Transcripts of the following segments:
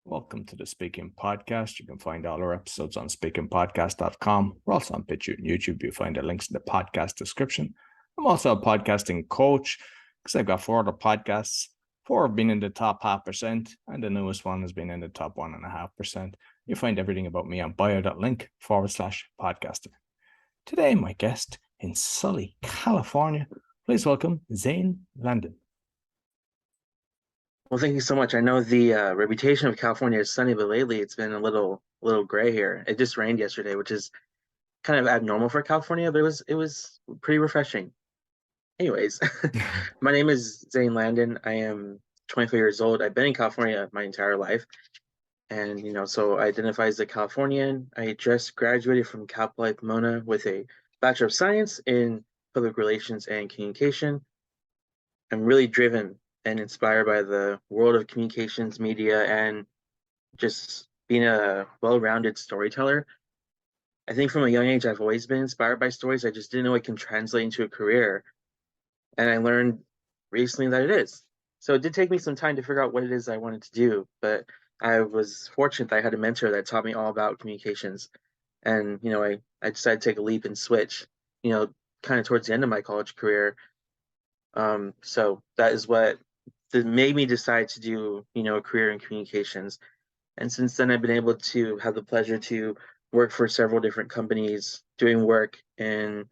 Welcome to the Speaking Podcast. You can find all our episodes on speakingpodcast.com. We're also on BitChute and YouTube. You'll find the links in the podcast description. I'm also a podcasting coach because I've got 4 other podcasts. 4 have been in the top 0.5%, and the newest one has been in the top 1.5%. You'll find everything about me on bio.link/podcasting. Today, my guest in Sully, California. Please welcome Zane Landin. Well, thank you so much. I know the reputation of California is sunny, but lately it's been a little gray here. It just rained yesterday, which is kind of abnormal for California, but it was pretty refreshing. Anyways, my name is Zane Landin. I am 24 years old. I've been in California my entire life. And, so I identify as a Californian. I just graduated from Cal Poly Pomona with a Bachelor of Science in Public Relations and Communication. I'm really driven and inspired by the world of communications, media, and just being a well-rounded storyteller. I think from a young age, I've always been inspired by stories. I just didn't know it can translate into a career. And I learned recently that it is. So it did take me some time to figure out what it is I wanted to do, but I was fortunate that I had a mentor that taught me all about communications. And, I decided to take a leap and switch, kind of towards the end of my college career. So that is what made me decide to do, a career in communications. And since then, I've been able to have the pleasure to work for several different companies, doing work in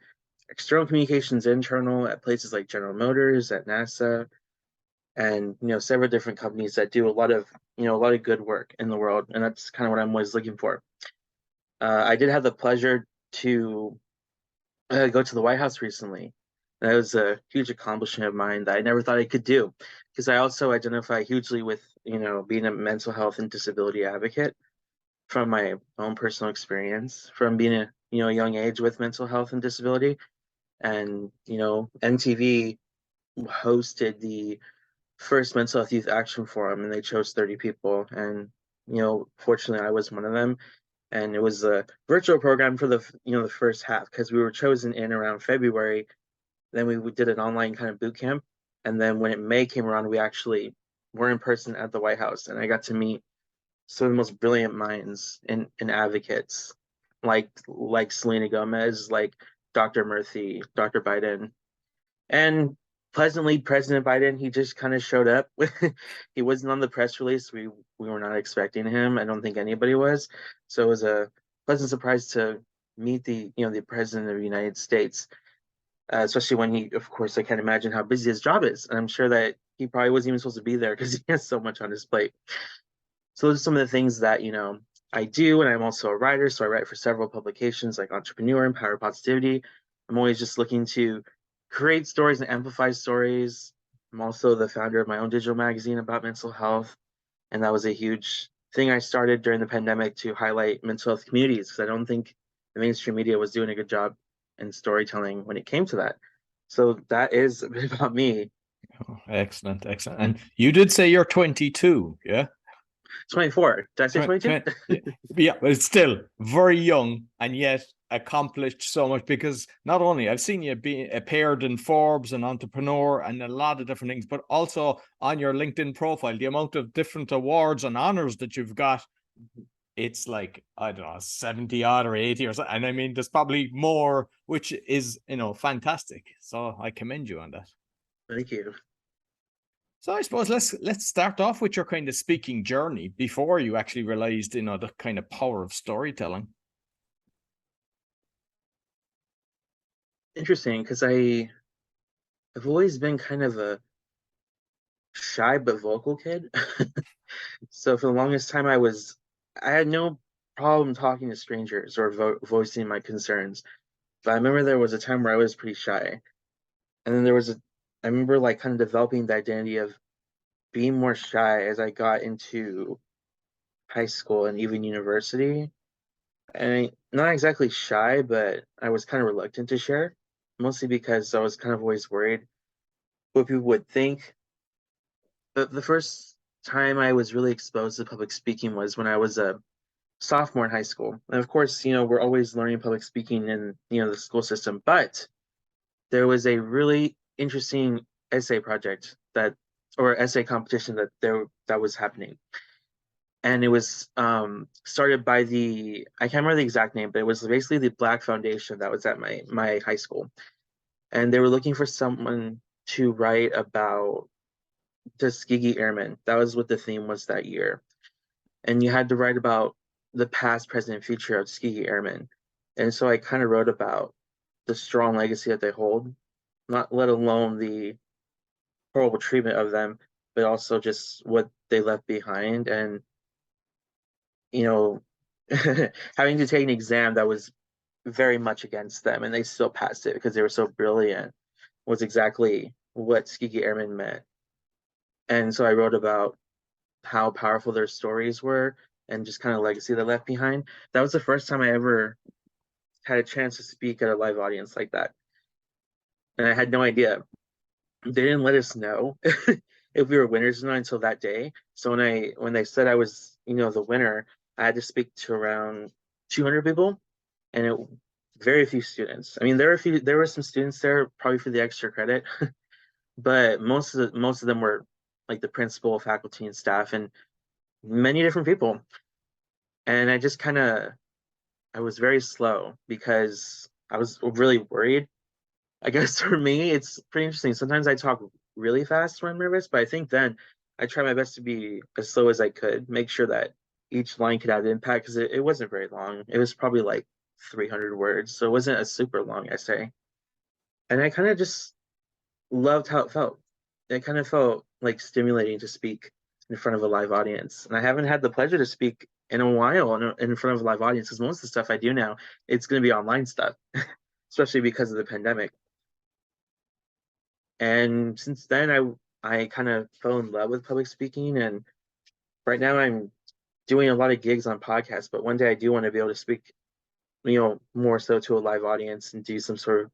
external communications, internal at places like General Motors, at NASA, and several different companies that do a lot of good work in the world. And that's kind of what I'm always looking for. I did have the pleasure to go to the White House recently. That was a huge accomplishment of mine that I never thought I could do, because I also identify hugely with, being a mental health and disability advocate from my own personal experience, from being a, young age with mental health and disability. And, MTV hosted the first Mental Health Youth Action Forum, and they chose 30 people. And, fortunately, I was one of them. And it was a virtual program for the first half, because we were chosen in around February. Then we did an online kind of boot camp. And then when May came around, we actually were in person at the White House. And I got to meet some of the most brilliant minds and advocates, like Selena Gomez, like Dr. Murthy, Dr. Biden. And pleasantly, President Biden, he just kind of showed up. He wasn't on the press release. We were not expecting him. I don't think anybody was. So it was a pleasant surprise to meet the President of the United States. Especially when of course, I can't imagine how busy his job is. And I'm sure that he probably wasn't even supposed to be there because he has so much on his plate. So those are some of the things that, I do. And I'm also a writer. So I write for several publications like Entrepreneur and Power Positivity. I'm always just looking to create stories and amplify stories. I'm also the founder of my own digital magazine about mental health. And that was a huge thing I started during the pandemic to highlight mental health communities, because I don't think the mainstream media was doing a good job and storytelling when it came to that. So that is a bit about me. Oh, excellent. And you did say you're 22, yeah? 24. Did I say 22? Yeah, but it's still very young, and yet accomplished so much, because not only I've seen you be appeared in Forbes and Entrepreneur and a lot of different things, but also on your LinkedIn profile, the amount of different awards and honors that you've got, it's like, I don't know, 70 odd or 80 or something. And I mean, there's probably more, which is, fantastic. So I commend you on that. Thank you. So I suppose let's start off with your kind of speaking journey before you actually realized, the kind of power of storytelling. Interesting, because I've always been kind of a shy but vocal kid. So for the longest time, I had no problem talking to strangers or voicing my concerns. But I remember there was a time where I was pretty shy. And then I remember like kind of developing the identity of being more shy as I got into high school and even university. And not exactly shy, but I was kind of reluctant to share, mostly because I was kind of always worried what people would think. The first time I was really exposed to public speaking was when I was a sophomore in high school. And of course, we're always learning public speaking in, the school system, but there was a really interesting essay project or essay competition that was happening. and it was started by I can't remember the exact name, but it was basically the Black Foundation that was at my high school, and they were looking for someone to write about Tuskegee Airmen. That was what the theme was that year, and you had to write about the past, present, and future of Tuskegee Airmen. And so I kind of wrote about the strong legacy that they hold, not let alone the horrible treatment of them, but also just what they left behind. And, you know, having to take an exam that was very much against them and they still passed it because they were so brilliant was exactly what Tuskegee Airmen meant. And so I wrote about how powerful their stories were and just kind of legacy they left behind. That was the first time I ever had a chance to speak at a live audience like that. And I had no idea. They didn't let us know if we were winners or not until that day. So when they said I was, the winner, I had to speak to around 200 people and very few students. I mean, there were some students there probably for the extra credit, but most of them were like the principal, faculty, and staff, and many different people. And I was very slow because I was really worried. I guess for me, it's pretty interesting. Sometimes I talk really fast when I'm nervous, but I think then I try my best to be as slow as I could, make sure that each line could have impact because it wasn't very long. It was probably like 300 words, so it wasn't a super long essay. And I kind of just loved how it felt. It kind of felt like stimulating to speak in front of a live audience. And I haven't had the pleasure to speak in a while in front of a live audience because most of the stuff I do now, it's going to be online stuff, especially because of the pandemic. And since then, I kind of fell in love with public speaking. And right now, I'm doing a lot of gigs on podcasts. But one day, I do want to be able to speak, more so to a live audience and do some sort of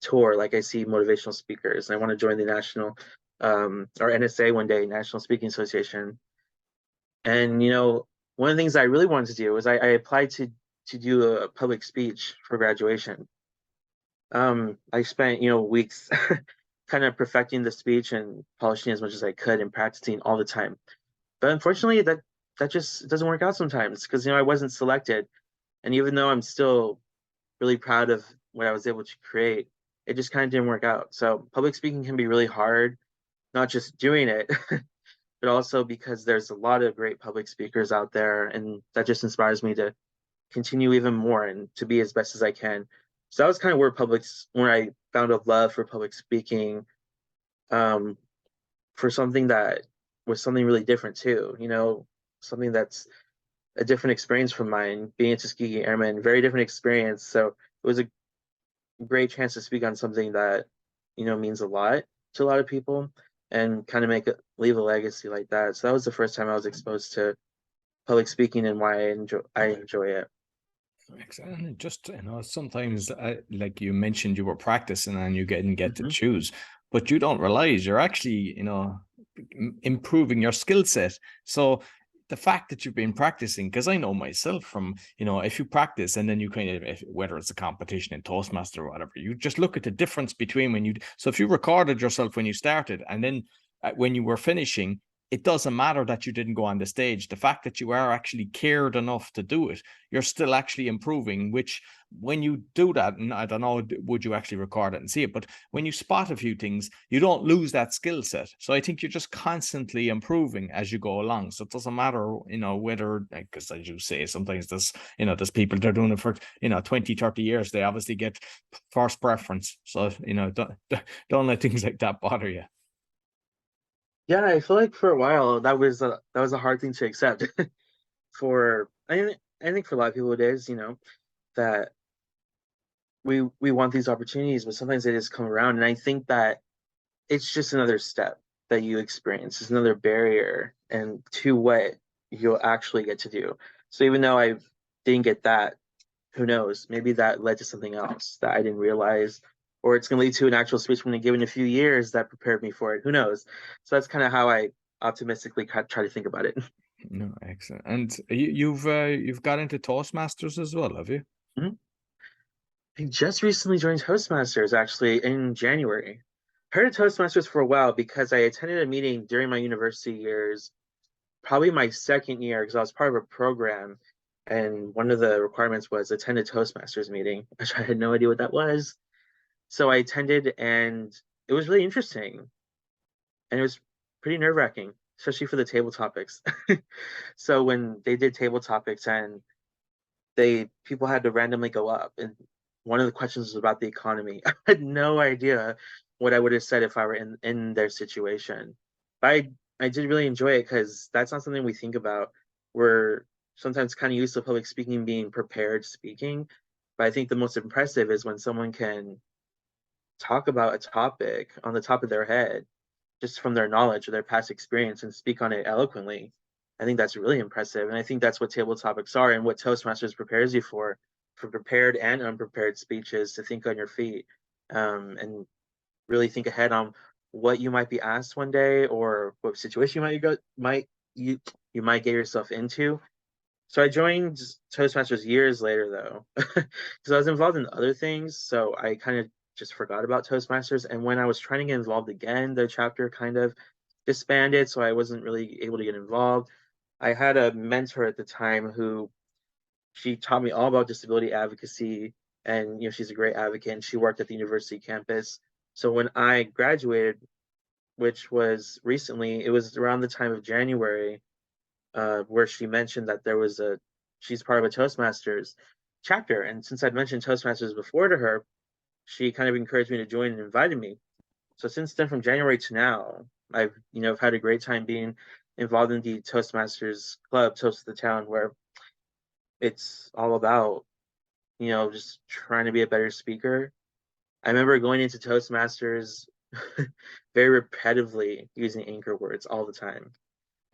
tour. Like I see motivational speakers. And I want to join the national or NSA one day, National Speaking Association. And one of the things I really wanted to do was I applied to do a public speech for graduation. I spent weeks kind of perfecting the speech and polishing as much as I could and practicing all the time. But unfortunately, that just doesn't work out sometimes because I wasn't selected. And even though I'm still really proud of what I was able to create, it just kind of didn't work out. So public speaking can be really hard, not just doing it, but also because there's a lot of great public speakers out there, and that just inspires me to continue even more and to be as best as I can. So that was kind of where I found a love for public speaking, um, for something that was something really different too. Something that's a different experience from mine. Being a Tuskegee Airman, very different experience. So it was a great chance to speak on something that means a lot to a lot of people and kind of leave a legacy like that. So that was the first time I was exposed to public speaking and why I enjoy it. And just sometimes, like you mentioned, you were practicing and you didn't get to choose, but you don't realize you're actually, improving your skill set. So the fact that you've been practicing, because I know myself from, if you practice and then you kind of, whether it's a competition in Toastmaster or whatever, you just look at the difference between so if you recorded yourself when you started and then when you were finishing, it doesn't matter that you didn't go on the stage. The fact that you are actually cared enough to do it, you're still actually improving, which when you do that, and I don't know, would you actually record it and see it, but when you spot a few things, you don't lose that skill set. So I think you're just constantly improving as you go along. So it doesn't matter, whether, because as you say, sometimes there's people that are doing it for, 20, 30 years. They obviously get first preference. So, don't let things like that bother you. Yeah, I feel like for a while that was a hard thing to accept. I think for a lot of people it is, that we want these opportunities, but sometimes they just come around. And I think that it's just another step that you experience. It's another barrier and to what you'll actually get to do. So even though I didn't get that, who knows? Maybe that led to something else that I didn't realize, or it's going to lead to an actual speech I'm going to give in a few years that prepared me for it. Who knows? So that's kind of how I optimistically try to think about it. No, excellent. And you've got into Toastmasters as well, have you? Mhm. I just recently joined Toastmasters actually in January. Heard of Toastmasters for a while because I attended a meeting during my university years probably my second year, because I was part of a program, and one of the requirements was attend a Toastmasters meeting, which I had no idea what that was. So I attended, and it was really interesting, and it was pretty nerve-wracking, especially for the table topics. So when they did table topics, and people had to randomly go up, and one of the questions was about the economy. I had no idea what I would have said if I were in their situation. But I did really enjoy it, because that's not something we think about. We're sometimes kind of used to public speaking being prepared speaking, but I think the most impressive is when someone can talk about a topic on the top of their head, just from their knowledge or their past experience, and speak on it eloquently. I think that's really impressive. And I think that's what table topics are, and what Toastmasters prepares you for prepared and unprepared speeches, to think on your feet, and really think ahead on what you might be asked one day, or what situation you you might get yourself into. So I joined Toastmasters years later, though, because I was involved in other things. So I kind of just forgot about Toastmasters. And when I was trying to get involved again, the chapter kind of disbanded. So I wasn't really able to get involved. I had a mentor at the time who, she taught me all about disability advocacy. And, she's a great advocate, and she worked at the university campus. So when I graduated, which was recently, it was around the time of January, where she mentioned that she's part of a Toastmasters chapter. And since I'd mentioned Toastmasters before to her, she kind of encouraged me to join and invited me. So since then, from January to now, I've had a great time being involved in the Toastmasters club, Toast of the Town, where it's all about, just trying to be a better speaker. I remember going into Toastmasters very repetitively using anchor words all the time.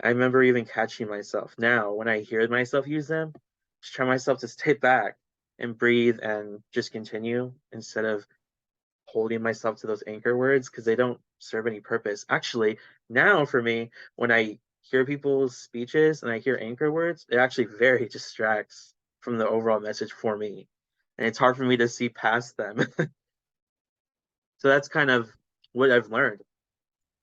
I remember even catching myself now when I hear myself use them, just try myself to stay back and breathe and just continue, instead of holding myself to those anchor words, because they don't serve any purpose. Actually, now for me, when I hear people's speeches and I hear anchor words, it actually very distracts from the overall message for me. And it's hard for me to see past them. So that's kind of what I've learned.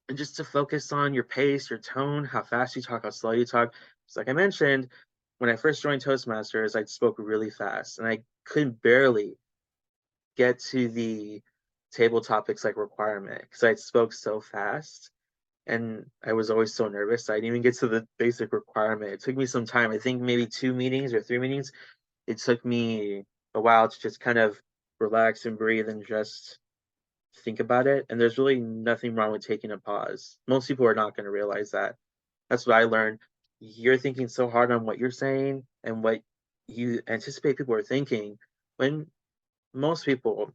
And just to focus on your pace, your tone, how fast you talk, how slow you talk. It's like I mentioned, when I first joined Toastmasters, I spoke really fast, and I could barely get to the table topics like requirement, because I spoke so fast, and I was always so nervous. I didn't even get to the basic requirement. It took me some time. I think maybe 2 meetings or 3 meetings. It took me a while to just kind of relax and breathe and just think about it. And there's really nothing wrong with taking a pause. Most people are not going to realize that. That's what I learned. You're thinking so hard on what you're saying and what you anticipate people are thinking, when most people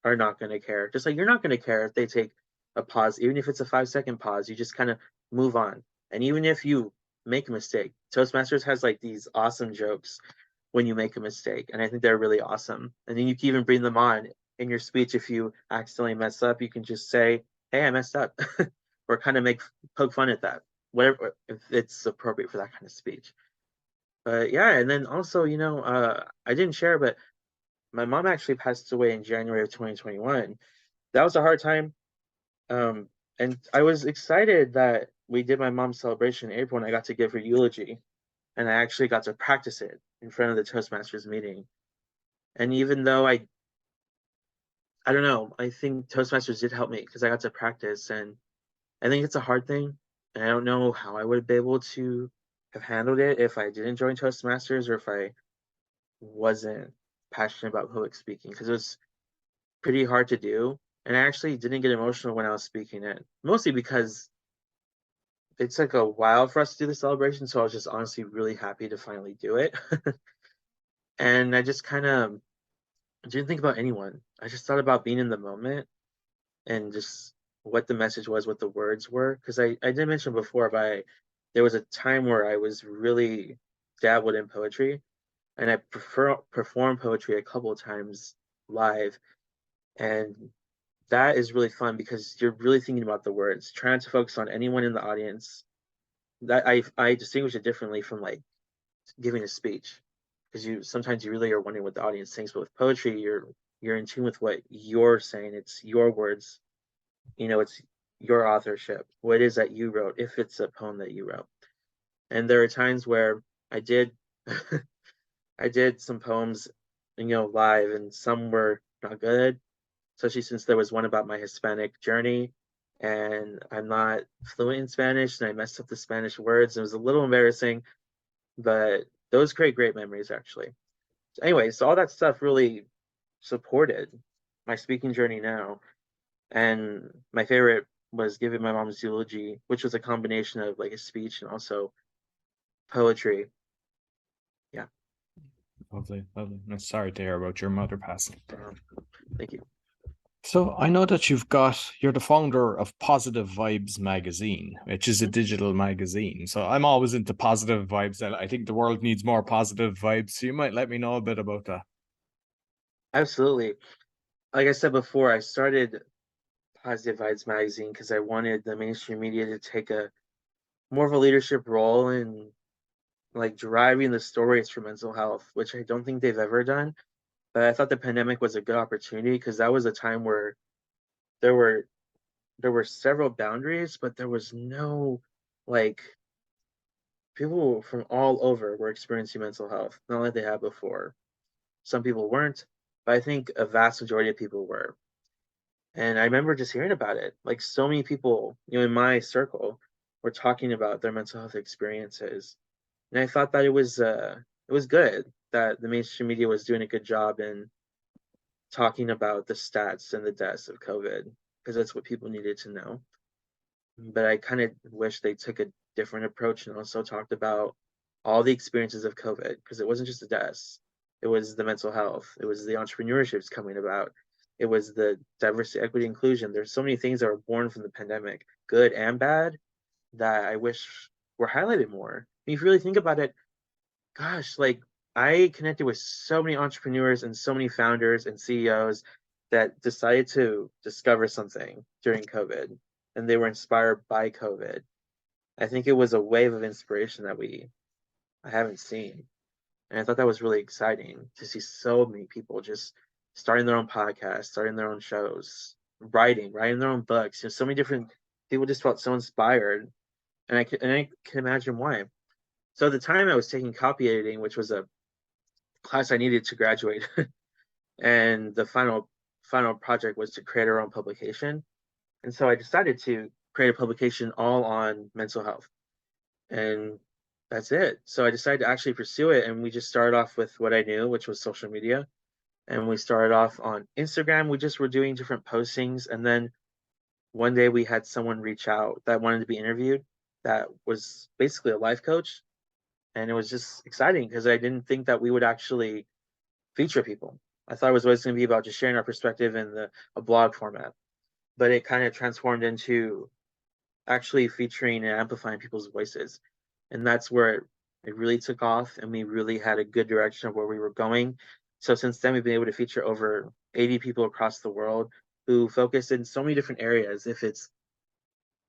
are not going to care. Just like you're not going to care if they take a pause, even if it's a 5-second pause. You just kind of move on. And even if you make a mistake, Toastmasters has like these awesome jokes when you make a mistake, and I think they're really awesome. And then you can even bring them on in your speech. If you accidentally mess up, you can just say, "Hey, I messed up," or kind of poke fun at that, whatever, if it's appropriate for that kind of speech. But yeah, and then also, I didn't share, but my mom actually passed away in January of 2021. That was a hard time. And I was excited that we did my mom's celebration in April, and I got to give her eulogy, and I actually got to practice it in front of the Toastmasters meeting. And even though I don't know, I think Toastmasters did help me, because I got to practice, and I think it's a hard thing. And I don't know how I would be able to have handled it if I didn't join Toastmasters, or if I wasn't passionate about public speaking, because it was pretty hard to do. And I actually didn't get emotional when I was speaking it, mostly because it took a while for us to do the celebration. So I was just honestly really happy to finally do it. And I just kind of didn't think about anyone. I just thought about being in the moment, and just what the message was, what the words were. Because I did mention before, but there was a time where I was really dabbled in poetry, and I performed poetry a couple of times live. And that is really fun, because you're really thinking about the words, trying to focus on anyone in the audience. That I distinguish it differently from like giving a speech, because sometimes you really are wondering what the audience thinks. But with poetry, you're in tune with what you're saying. It's your words. It's your authorship. What it is that you wrote, if it's a poem that you wrote. And there are times where I did I did some poems, live, and some were not good, especially since there was one about my Hispanic journey, and I'm not fluent in Spanish, and I messed up the Spanish words. It was a little embarrassing, but those create great memories, actually. So anyway, so all that stuff really supported my speaking journey now. And my favorite was giving my mom's eulogy, which was a combination of like a speech and also poetry. Yeah. Lovely, lovely. I'm sorry to hear about your mother passing. Thank you. So I know that you're the founder of Positive Vibes Magazine, which is a Mhm. digital magazine. So I'm always into positive vibes, and I think the world needs more positive vibes. So you might let me know a bit about that. Absolutely. Like I said before, I started Positive Vibes Magazine because I wanted the mainstream media to take a more of a leadership role in like driving the stories for mental health, which I don't think they've ever done. But I thought the pandemic was a good opportunity because that was a time where there were there were several boundaries, but there was no like people from all over were experiencing mental health, not like they had before. Some people weren't, but I think a vast majority of people were. And I remember just hearing about it. Like so many people, in my circle were talking about their mental health experiences. And I thought that it was good that the mainstream media was doing a good job in talking about the stats and the deaths of COVID because that's what people needed to know. But I kind of wish they took a different approach and also talked about all the experiences of COVID because it wasn't just the deaths, it was the mental health, it was the entrepreneurships coming about, it was the diversity, equity, inclusion. There's so many things that were born from the pandemic, good and bad, that I wish were highlighted more. If you really think about it, gosh, like I connected with so many entrepreneurs and so many founders and CEOs that decided to discover something during COVID and they were inspired by COVID. I think it was a wave of inspiration that I haven't seen. And I thought that was really exciting to see so many people just starting their own podcasts, starting their own shows, writing their own books. So many different people just felt so inspired. And I can imagine why. So at the time I was taking copy editing, which was a class I needed to graduate, and the final project was to create our own publication. And so I decided to create a publication all on mental health. And that's it. So I decided to actually pursue it. And we just started off with what I knew, which was social media. And we started off on Instagram. We just were doing different postings. And then one day we had someone reach out that wanted to be interviewed that was basically a life coach. And it was just exciting because I didn't think that we would actually feature people. I thought it was always going to be about just sharing our perspective in a blog format. But it kind of transformed into actually featuring and amplifying people's voices. And that's where it really took off and we really had a good direction of where we were going. So since then, we've been able to feature over 80 people across the world who focus in so many different areas. If it's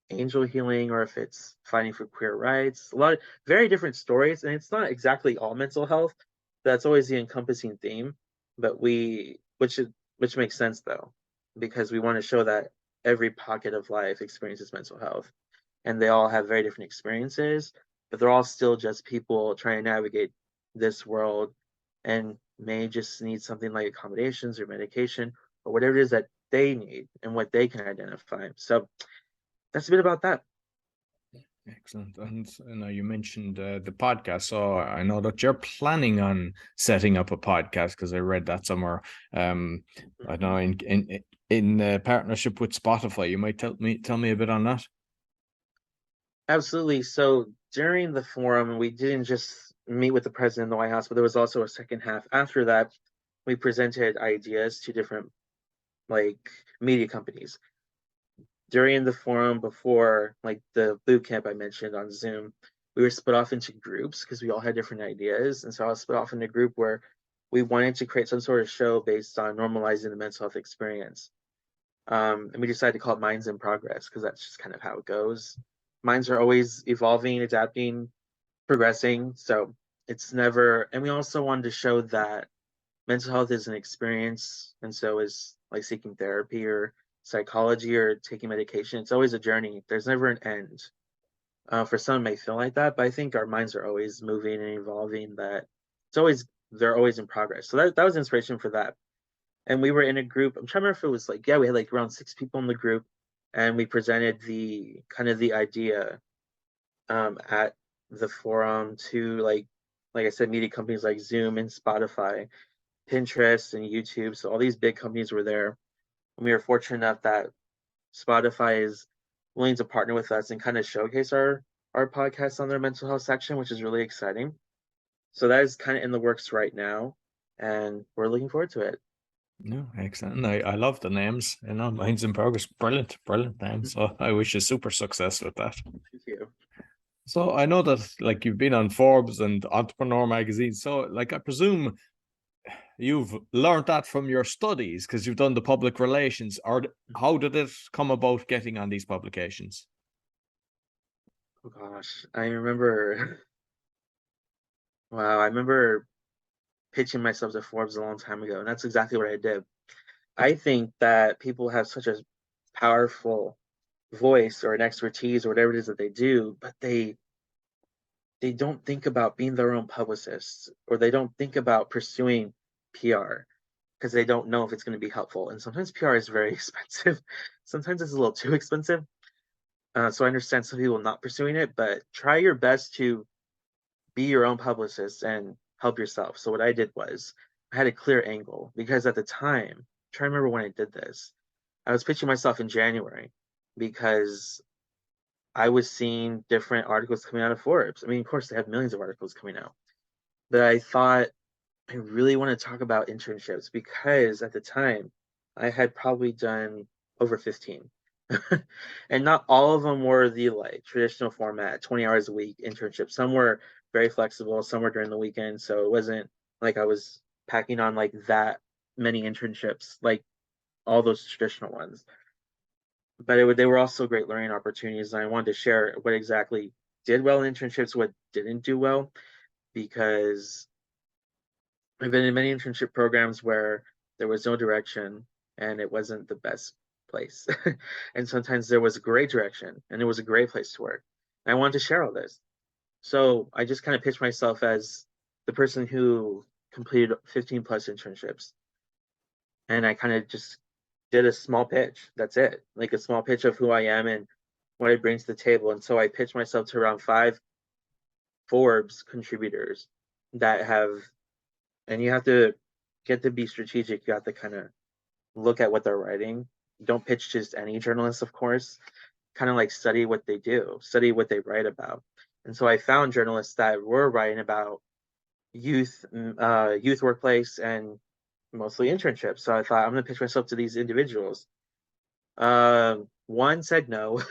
angel healing or if it's fighting for queer rights, a lot of very different stories. And it's not exactly all mental health. That's always the encompassing theme. But which makes sense though, because we want to show that every pocket of life experiences mental health and they all have very different experiences, but they're all still just people trying to navigate this world and may just need something like accommodations or medication or whatever it is that they need and what they can identify. So that's a bit about that. Excellent. And you mentioned the podcast. So I know that you're planning on setting up a podcast because I read that somewhere. I know in partnership with Spotify. You might tell me a bit on that. Absolutely. So during the forum, we didn't just meet with the president in the White House, but there was also a second half. After that, we presented ideas to different like media companies. During the forum before like the boot camp I mentioned on Zoom, we were split off into groups because we all had different ideas. And so I was split off in a group where we wanted to create some sort of show based on normalizing the mental health experience. And we decided to call it Minds in Progress because that's just kind of how it goes. Minds are always evolving, adapting, progressing. So it's never, and we also wanted to show that mental health is an experience, and so is like seeking therapy or psychology or taking medication. It's always a journey. There's never an end. For some, it may feel like that, but I think our minds are always moving and evolving. That they're always in progress. So that was inspiration for that. And we were in a group. I'm trying to remember if it was like, yeah, we had like around 6 people in the group, and we presented the kind of the idea at the forum to like I said, media companies like Zoom and Spotify, Pinterest and YouTube. So all these big companies were there. And we were fortunate enough that Spotify is willing to partner with us and kind of showcase our podcast on their mental health section, which is really exciting. So that is kind of in the works right now, and we're looking forward to it. No, excellent. I love the names. Minds in Progress. Brilliant, brilliant name. So I wish you super success with that. Thank you. So I know that like you've been on Forbes and Entrepreneur magazine. So like I presume you've learned that from your studies because you've done the public relations, or how did it come about getting on these publications? Oh gosh, I remember. Wow, I remember pitching myself to Forbes a long time ago, and that's exactly what I did. I think that people have such a powerful voice or an expertise or whatever it is that they do, but they don't think about being their own publicists, or they don't think about pursuing PR because they don't know if it's going to be helpful. And sometimes PR is very expensive. Sometimes it's a little too expensive. So I understand some people not pursuing it, but try your best to be your own publicist and help yourself. So what I did was I had a clear angle because at the time, I'm trying to remember when I did this, I was pitching myself in January because I was seeing different articles coming out of Forbes. I mean, of course, they have millions of articles coming out, but I thought I really want to talk about internships because at the time I had probably done over 15. And not all of them were the like traditional format, 20 hours a week internship. Some were very flexible, some were during the weekend. So it wasn't like I was packing on like that many internships, like all those traditional ones. But they were also great learning opportunities. And I wanted to share what exactly did well in internships, what didn't do well, because I've been in many internship programs where there was no direction and it wasn't the best place. And sometimes there was a great direction and it was a great place to work. And I wanted to share all this. So I just kind of pitched myself as the person who completed 15 plus internships. And I kind of just did a small pitch. That's it. Like a small pitch of who I am and what I bring to the table. And so I pitched myself to around 5 Forbes contributors that have, and you have to get to be strategic. You have to kind of look at what they're writing. Don't pitch just any journalist, of course. Kind of like study what they do, study what they write about. And so I found journalists that were writing about youth workplace and mostly internships. So I thought I'm going to pitch myself to these individuals. One said no,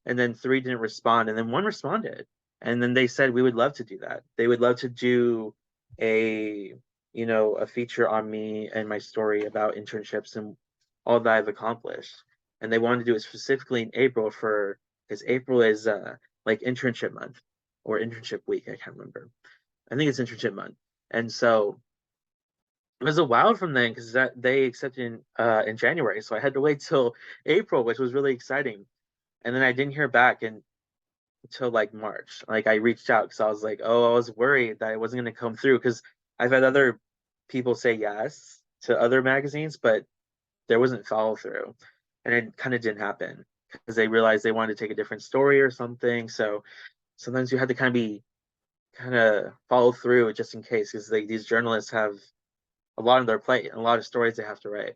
and then 3 didn't respond, and then 1 responded, and then they said we would love to do that. They would love to do a a feature on me and my story about internships and all that I've accomplished. And they wanted to do it specifically in April because April is like internship month or internship week. I can't remember. I think it's internship month. And so it was a while from then because that they accepted in January. So I had to wait till April, which was really exciting. And then I didn't hear back until like March. Like I reached out because I was like, oh, I was worried that it wasn't going to come through because I've had other people say yes to other magazines, but there wasn't follow through, and it kind of didn't happen because they realized they wanted to take a different story or something. So sometimes you have to kind of follow through just in case because these journalists have a lot on their plate and a lot of stories they have to write.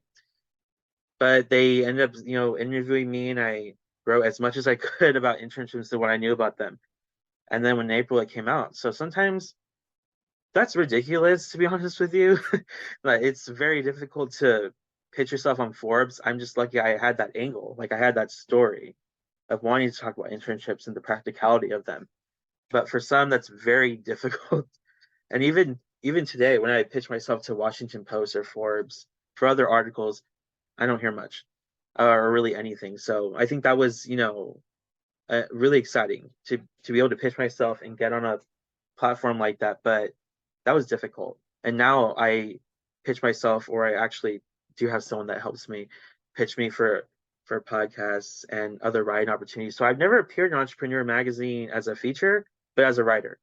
But they ended up, interviewing me, and I wrote as much as I could about internships and what I knew about them. And then when April it came out. So sometimes that's ridiculous, to be honest with you. But it's very difficult to pitch yourself on Forbes. I'm just lucky I had that angle. Like I had that story of wanting to talk about internships and the practicality of them. But for some, that's very difficult. And even today, when I pitch myself to Washington Post or Forbes for other articles, I don't hear much or really anything. So I think that was, really exciting to be able to pitch myself and get on a platform like that. But that was difficult. And now I pitch myself, or I actually do have someone that helps me pitch me for for podcasts and other writing opportunities. So I've never appeared in Entrepreneur Magazine as a feature, but as a writer.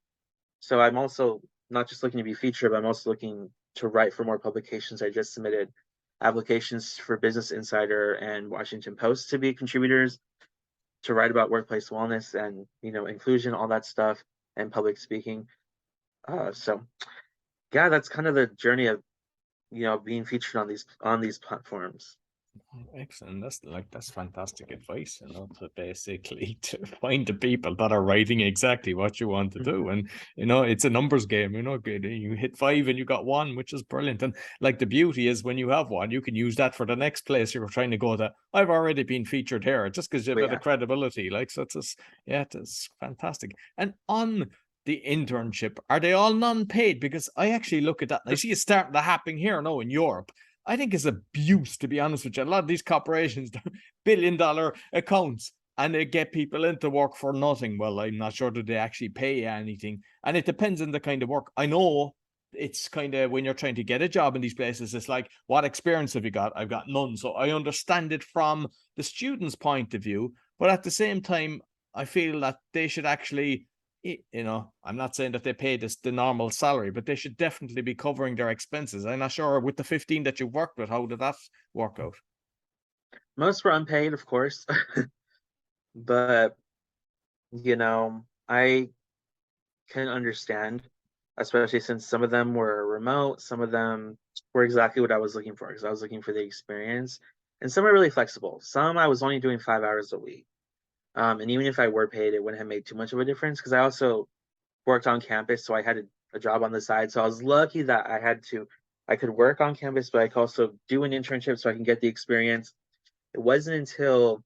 So I'm also not just looking to be featured, but I'm also looking to write for more publications. I just submitted applications for Business Insider and Washington Post to be contributors to write about workplace wellness and inclusion, all that stuff, and public speaking. So yeah, that's kind of the journey of being featured on these platforms. Excellent. That's fantastic advice, to basically to find the people that are writing exactly what you want to do. And it's a numbers game, you hit 5 and you got 1, which is brilliant. And like the beauty is when you have 1, you can use that for the next place you're trying to go to. I've already been featured here. It just gives you a bit of credibility. Like, so it's fantastic. And on the internship, are they all non-paid? Because I actually look at that and I see it starting to happen here now in Europe. I think it's abuse, to be honest with you. A lot of these corporations, billion-dollar accounts, and they get people into work for nothing. Well, I'm not sure that they actually pay anything. And it depends on the kind of work. I know it's kind of when you're trying to get a job in these places, it's like, what experience have you got? I've got none. So I understand it from the student's point of view. But at the same time, I feel that they should actually, I'm not saying that they pay the normal salary, but they should definitely be covering their expenses. I'm not sure with the 15 that you worked with, how did that work out? Most were unpaid, of course, but I can understand, especially since some of them were remote, some of them were exactly what I was looking for, because I was looking for the experience, and some are really flexible. Some I was only doing 5 hours a week. And even if I were paid, it wouldn't have made too much of a difference because I also worked on campus, so I had a job on the side. So I was lucky that I could work on campus, but I could also do an internship so I can get the experience. It wasn't until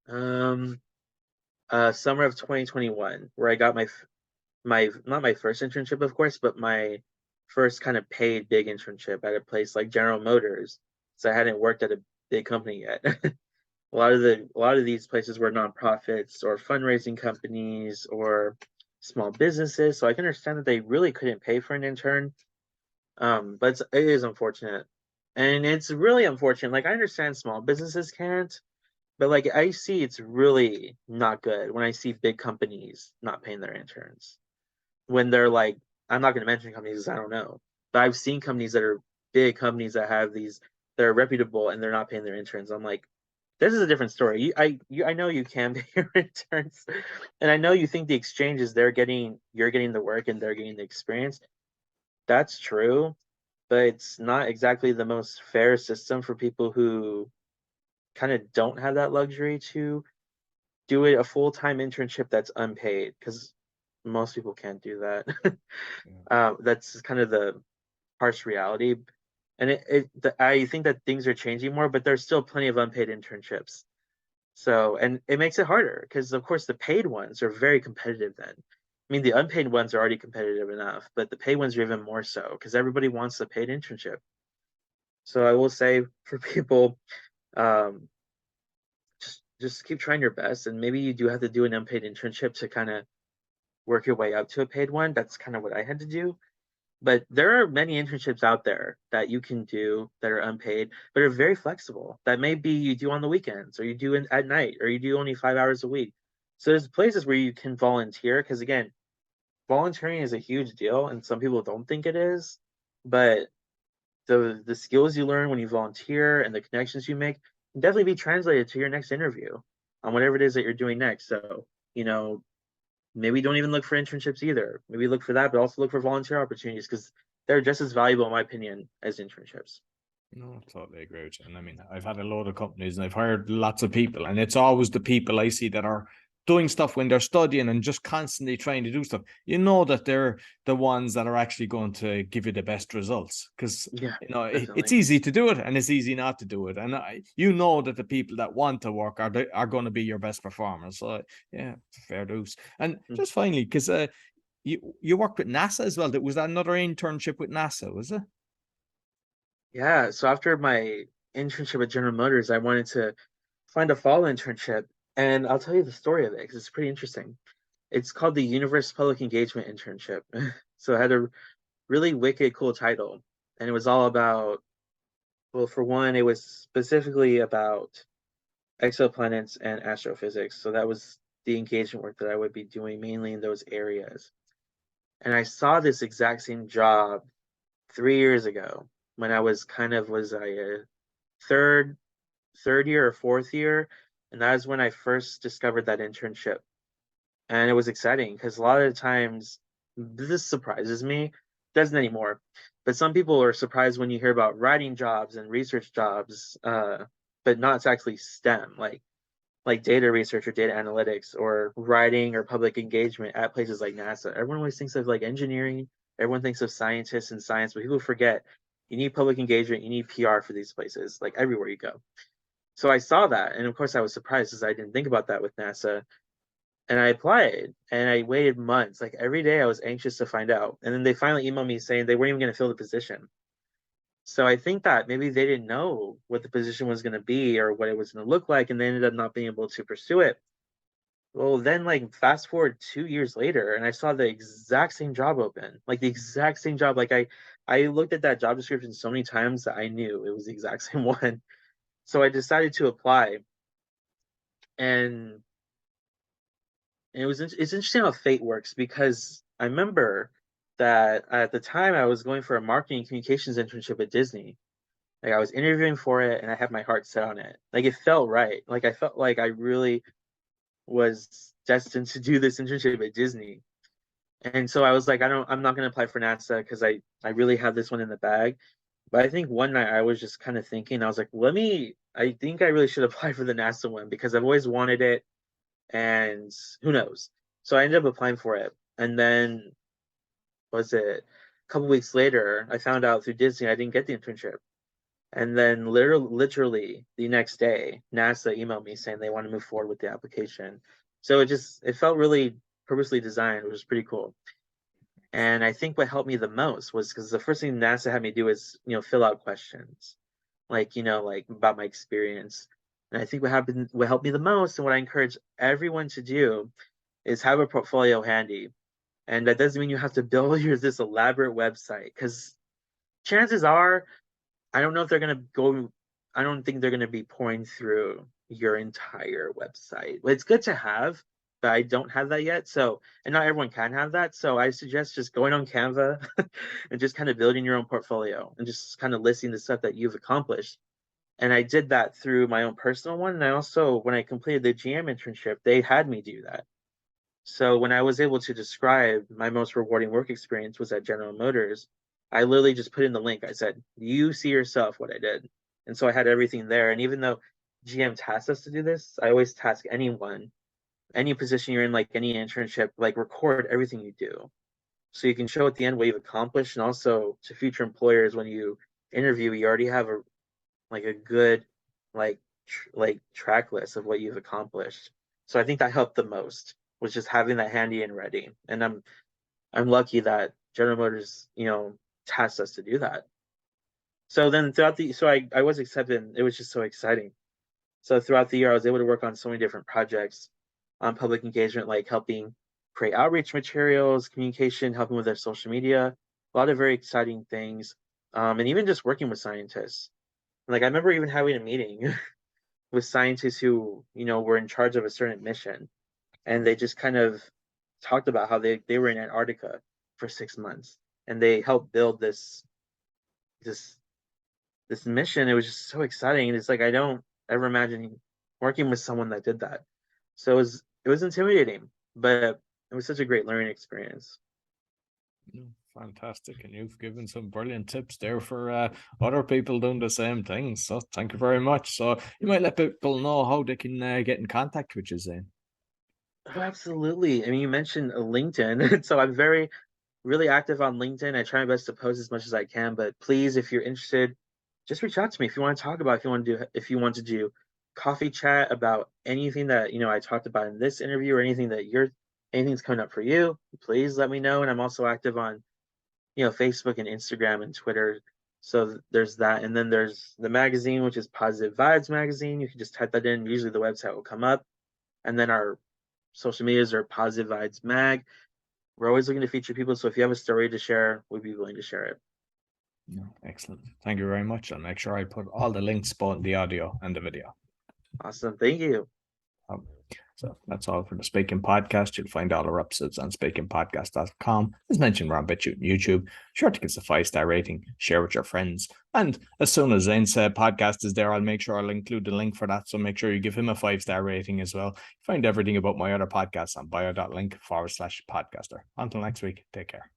summer of 2021 where I got my not my first internship, of course, but my first kind of paid big internship at a place like General Motors. So I hadn't worked at a big company yet. A lot of these places were nonprofits or fundraising companies or small businesses. So I can understand that they really couldn't pay for an intern. But it is unfortunate. And it's really unfortunate. Like I understand small businesses can't, but like I see it's really not good when I see big companies not paying their interns. When they're like, I'm not gonna mention companies I don't know, but I've seen companies that are big companies that have these that are reputable and they're not paying their interns. I'm like, this is a different story. I know you can pay your interns, and I know you think the exchange is you're getting the work and they're getting the experience. That's true, but it's not exactly the most fair system for people who kind of don't have that luxury to do a full-time internship that's unpaid because most people can't do that. That's kind of the harsh reality. And I think that things are changing more, but there's still plenty of unpaid internships. So, and it makes it harder because, of course, the paid ones are very competitive then. I mean, the unpaid ones are already competitive enough, but the paid ones are even more so because everybody wants a paid internship. So I will say for people, um, just keep trying your best, and maybe you do have to do an unpaid internship to kind of work your way up to a paid one. That's kind of what I had to do. But there are many internships out there that you can do that are unpaid, but are very flexible. That maybe you do on the weekends, or you do at night, or you do only 5 hours a week. So there's places where you can volunteer, because again, volunteering is a huge deal, and some people don't think it is. But the skills you learn when you volunteer and the connections you make can definitely be translated to your next interview on whatever it is that you're doing next. So, maybe don't even look for internships either. Maybe look for that, but also look for volunteer opportunities because they're just as valuable, in my opinion, as internships. No, I totally agree with you. And I mean, I've had a load of companies and I've hired lots of people, and it's always the people I see that are doing stuff when they're studying and just constantly trying to do stuff. That they're the ones that are actually going to give you the best results because Yeah, it's definitely. easy to do it and it's easy not to do it. And that the people that want to work are going to be your best performers. So yeah, fair dues. And just finally, because you worked with NASA as well. Was that another internship with NASA? Was it? Yeah. So after my internship at General Motors, I wanted to find a fall internship, and I'll tell you the story of it because it's pretty interesting. It's called the Universe Public Engagement Internship. So it had a really wicked cool title, and it was all about, well, for one, it was specifically about exoplanets and astrophysics. So that was the engagement work that I would be doing mainly in those areas. And I saw this exact same job 3 years ago when I was a third year or fourth year, and that was when I first discovered that internship. And it was exciting because a lot of the times this surprises me. Doesn't anymore, but some people are surprised when you hear about writing jobs and research jobs, but not actually STEM, like data research or data analytics or writing or public engagement at places like NASA. Everyone always thinks of like engineering. Everyone thinks of scientists and science, but people forget you need public engagement, you need PR for these places, like everywhere you go. So I saw that, and of course I was surprised because I didn't think about that with NASA. And I applied, and I waited months. Like every day, I was anxious to find out. And then they finally emailed me saying they weren't even going to fill the position. So I think that maybe they didn't know what the position was going to be or what it was going to look like, and they ended up not being able to pursue it. Well, then like fast forward 2 years later, and I saw the exact same job open, like the exact same job. Like I looked at that job description so many times that I knew it was the exact same one. So I decided to apply, and it's interesting how fate works because I remember that at the time I was going for a marketing communications internship at Disney. Like I was interviewing for it and I had my heart set on it. Like it felt right. Like I felt like I really was destined to do this internship at Disney. And so I was like, I'm not gonna apply for NASA because I really had this one in the bag. But I think one night I was just kind of thinking, I was like, I think I really should apply for the NASA one because I've always wanted it and who knows. So I ended up applying for it. And then was it a couple weeks later, I found out through Disney I didn't get the internship. And then literally the next day, NASA emailed me saying they want to move forward with the application. So it felt really purposely designed, which was pretty cool. And I think what helped me the most was because the first thing NASA had me do is, fill out questions, like, like about my experience. And I think what helped me the most and what I encourage everyone to do is have a portfolio handy. And that doesn't mean you have to build this elaborate website because chances are, I don't know if they're going to go, I don't think they're going to be pouring through your entire website. Well, it's good to have, but I don't have that yet. So, and not everyone can have that. So I suggest just going on Canva and just kind of building your own portfolio and just kind of listing the stuff that you've accomplished. And I did that through my own personal one. And I also, when I completed the GM internship, they had me do that. So when I was able to describe my most rewarding work experience was at General Motors, I literally just put in the link. I said, "You see yourself what I did." And so I had everything there. And even though GM tasked us to do this, I always task anyone, any position you're in, like any internship, like record everything you do. So you can show at the end what you've accomplished, and also to future employers when you interview, you already have a good like track list of what you've accomplished. So I think that helped the most was just having that handy and ready. And I'm lucky that General Motors, tasked us to do that. So then I was accepted. It was just so exciting. So throughout the year, I was able to work on so many different projects on public engagement, like helping create outreach materials, communication, helping with their social media, a lot of very exciting things, and even just working with scientists. Like I remember even having a meeting with scientists who, were in charge of a certain mission, and they just kind of talked about how they were in Antarctica for 6 months and they helped build this this mission. It was just so exciting. And it's like I don't ever imagine working with someone that did that. So it was intimidating, but it was such a great learning experience. Fantastic. And you've given some brilliant tips there for other people doing the same thing. So thank you very much. So you might let people know how they can get in contact with you, Zane. Oh, absolutely. I mean, you mentioned LinkedIn, so I'm really active on LinkedIn. I try my best to post as much as I can, but please, if you're interested, just reach out to me if you want to talk about, if you want to do coffee chat about anything that, I talked about in this interview or anything's coming up for you, please let me know. And I'm also active on, Facebook and Instagram and Twitter. So there's that. And then there's the magazine, which is Positive Vibes Magazine. You can just type that in. Usually the website will come up. And then our social medias are Positive Vibes Mag. We're always looking to feature people. So if you have a story to share, we'd be willing to share it. Excellent. Thank you very much. I'll make sure I put all the links both in the audio and the video. Awesome. Thank you. Um, so that's all for the Speaking Podcast. You'll find all our episodes on speakingpodcast.com. As mentioned, we're on BitChute and YouTube. Sure to give us a 5-star rating, share with your friends. And as soon as Zane said podcast is there, I'll make sure I'll include the link for that. So make sure you give him a 5-star rating as well. Find everything about my other podcasts on bio.link/podcaster. Until next week, take care.